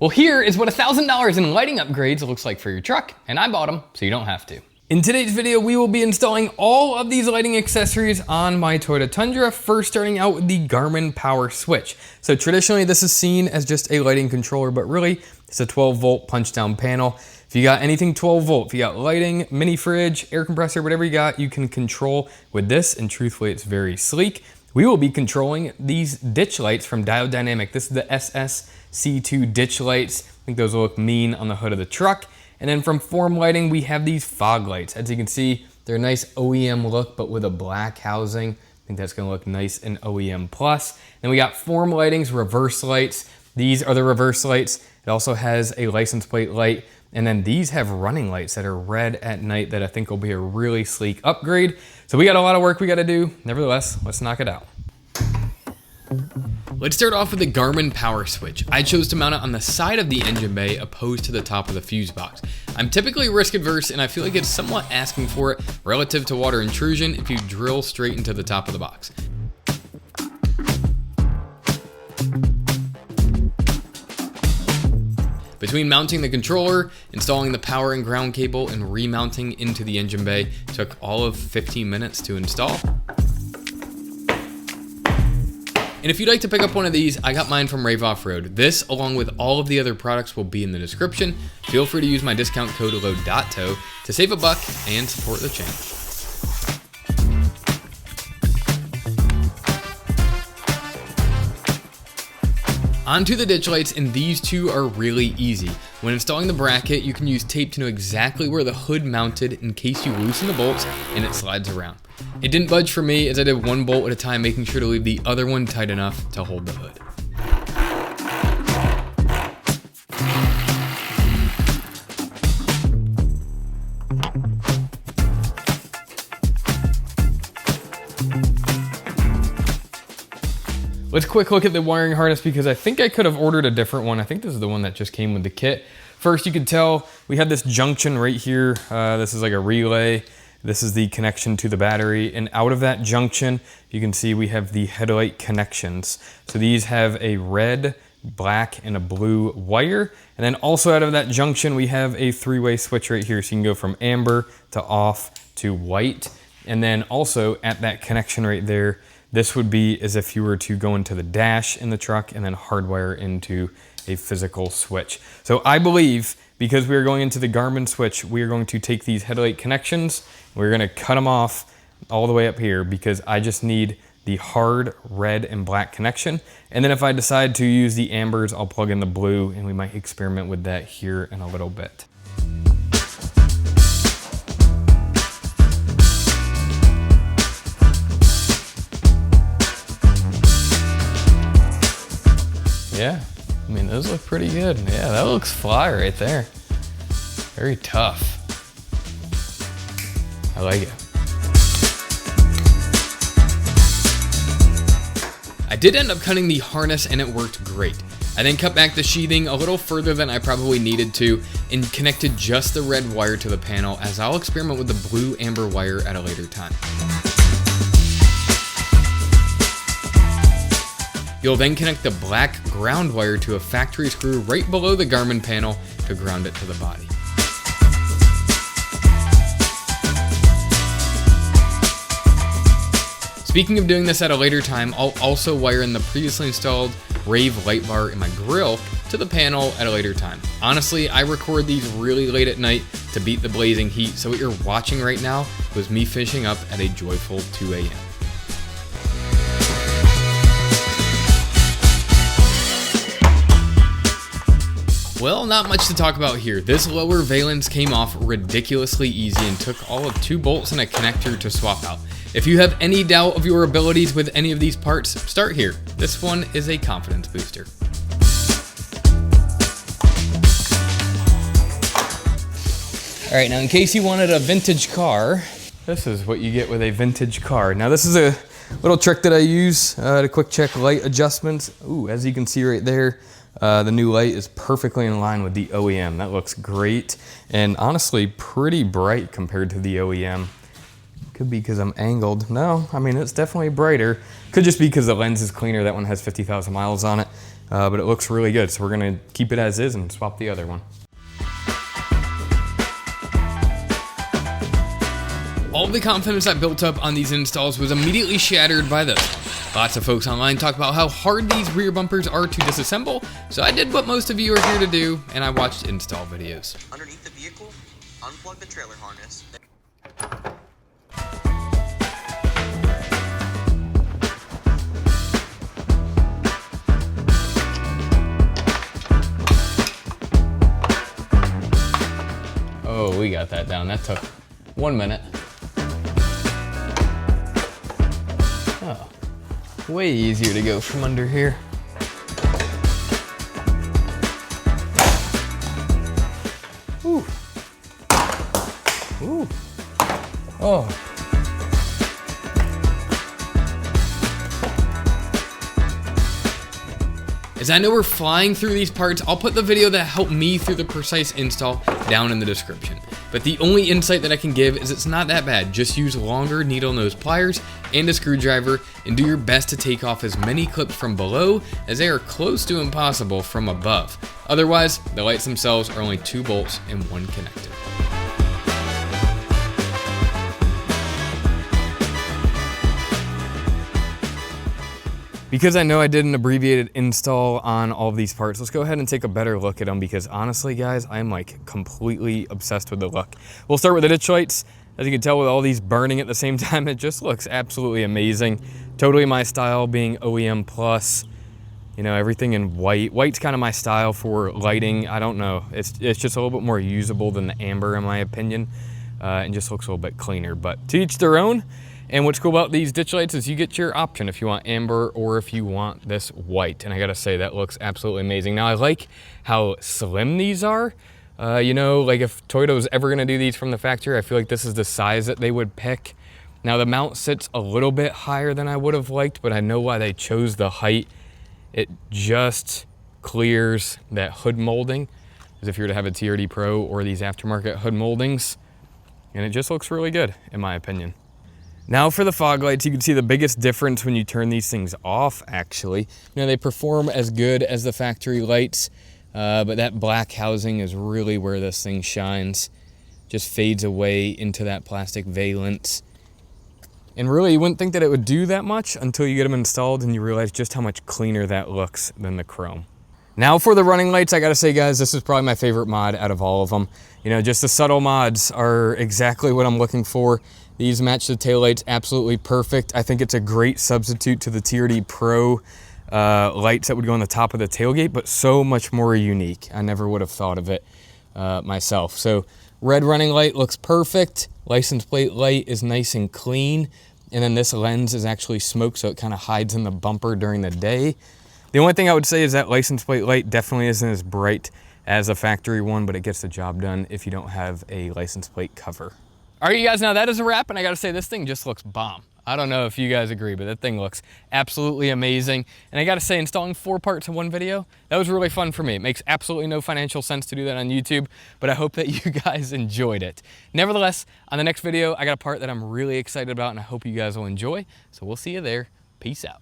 Well, here is what $1,000 in lighting upgrades looks like for your truck, and I bought them so you don't have to. In today's video, we will be installing all of these lighting accessories on my Toyota Tundra, first starting out with the Garmin Power Switch. So traditionally, this is seen as just a lighting controller, but really, it's a 12-volt punch-down panel. If you got anything 12 volt, if you got lighting, mini fridge, air compressor, whatever you got, you can control with this, and truthfully, it's very sleek. We will be controlling these ditch lights from Diode Dynamics. This is the SS C2 ditch lights. I think those will look mean on the hood of the truck. And then from Form Lighting, we have these fog lights. As you can see, they're a nice OEM look, but with a black housing. I think that's gonna look nice in OEM Plus. Then we got Form Lighting's reverse lights. These are the reverse lights. It also has a license plate light. And then these have running lights that are red at night that I think will be a really sleek upgrade. So we got a lot of work we gotta do. Nevertheless, let's knock it out. Let's start off with the Garmin Power Switch. I chose to mount it on the side of the engine bay opposed to the top of the fuse box. I'm typically risk adverse and I feel like it's somewhat asking for it relative to water intrusion if you drill straight into the top of the box. Between mounting the controller, installing the power and ground cable, and remounting into the engine bay, took all of 15 minutes to install. And if you'd like to pick up one of these, I got mine from Rave Off-Road. This, along with all of the other products, will be in the description. Feel free to use my discount code LoDato to save $1 and support the channel. Onto the ditch lights, and these two are really easy. When installing the bracket, you can use tape to know exactly where the hood mounted in case you loosen the bolts and it slides around. It didn't budge for me as I did one bolt at a time, making sure to leave the other one tight enough to hold the hood. Let's quick look at the wiring harness because I think I could have ordered a different one. I think this is the one that just came with the kit. First, you can tell we have this junction right here. This is like a relay. This is the connection to the battery. And out of that junction, you can see we have the headlight connections. So these have a red, black, and a blue wire. And then also out of that junction, we have a three-way switch right here. So you can go from amber to off to white. And then also at that connection right there, this would be as if you were to go into the dash in the truck and then hardwire into a physical switch. So I believe because we are going into the Garmin switch, we are going to take these headlight connections, we're gonna cut them off all the way up here because I just need the hard red and black connection. And then if I decide to use the ambers, I'll plug in the blue and we might experiment with that here in a little bit. Yeah, I mean, those look pretty good. Yeah, that looks fly right there. Very tough. I like it. I did end up cutting the harness and it worked great. I then cut back the sheathing a little further than I probably needed to and connected just the red wire to the panel, as I'll experiment with the blue amber wire at a later time. You'll then connect the black ground wire to a factory screw right below the Garmin panel to ground it to the body. Speaking of doing this at a later time, I'll also wire in the previously installed Rave light bar in my grill to the panel at a later time. Honestly, I record these really late at night to beat the blazing heat, so what you're watching right now was me finishing up at a joyful 2 a.m. Well, not much to talk about here. This lower valence came off ridiculously easy and took all of 2 bolts and a connector to swap out. If you have any doubt of your abilities with any of these parts, start here. This one is a confidence booster. All right, now in case you wanted a vintage car, this is what you get with a vintage car. Now this is a little trick that I use to quick check light adjustments. Ooh, as you can see right there, the new light is perfectly in line with the OEM. That looks great and honestly pretty bright compared to the OEM. Could be because I'm angled. No, I mean, it's definitely brighter. Could just be because the lens is cleaner. That one has 50,000 miles on it. but it looks really good. So we're gonna keep it as is and swap the other one. All the confidence I built up on these installs was immediately shattered by this. Lots of folks online talk about how hard these rear bumpers are to disassemble, so I did what most of you are here to do, and I watched install videos. Underneath the vehicle, unplug the trailer harness. Oh, we got that down. That took 1 minute. Oh, way easier to go from under here. Ooh. Ooh. Oh. As I know we're flying through these parts, I'll put the video that helped me through the precise install down in the description. But the only insight that I can give is it's not that bad. Just use longer needle nose pliers and a screwdriver and do your best to take off as many clips from below as they are close to impossible from above. Otherwise, the lights themselves are only 2 bolts and 1 connector. Because I know I did an abbreviated install on all of these parts, let's go ahead and take a better look at them, because honestly guys, I'm like completely obsessed with the look. We'll start with the ditch lights. As you can tell, with all these burning at the same time, it just looks absolutely amazing. Totally my style, being OEM plus, you know, everything in white. White's kind of my style for lighting. I don't know, it's just a little bit more usable than the amber in my opinion, and just looks a little bit cleaner, but to each their own. And what's cool about these ditch lights is you get your option if you want amber or if you want this white. And I gotta say, that looks absolutely amazing. Now I like how slim these are. You know, like if Toyota was ever gonna do these from the factory, I feel like this is the size that they would pick. Now the mount sits a little bit higher than I would have liked, but I know why they chose the height. It just clears that hood molding, as if you were to have a TRD Pro or these aftermarket hood moldings. And it just looks really good, in my opinion. Now for the fog lights, you can see the biggest difference when you turn these things off, actually. You know, they perform as good as the factory lights, but that black housing is really where this thing shines. Just fades away into that plastic valance. And really, you wouldn't think that it would do that much until you get them installed and you realize just how much cleaner that looks than the chrome. Now for the running lights, I gotta say guys, this is probably my favorite mod out of all of them. You know, just the subtle mods are exactly what I'm looking for. These match the taillights absolutely perfect. I think it's a great substitute to the TRD Pro lights that would go on the top of the tailgate, but so much more unique. I never would have thought of it myself. So red running light looks perfect. License plate light is nice and clean. And then this lens is actually smoke, so it kind of hides in the bumper during the day. The only thing I would say is that license plate light definitely isn't as bright as a factory one, but it gets the job done if you don't have a license plate cover. All right, you guys, now that is a wrap, and I gotta say, this thing just looks bomb. I don't know if you guys agree, but that thing looks absolutely amazing. And I gotta say, installing 4 parts in one video, that was really fun for me. It makes absolutely no financial sense to do that on YouTube, but I hope that you guys enjoyed it. Nevertheless, on the next video, I got a part that I'm really excited about, and I hope you guys will enjoy. So we'll see you there. Peace out.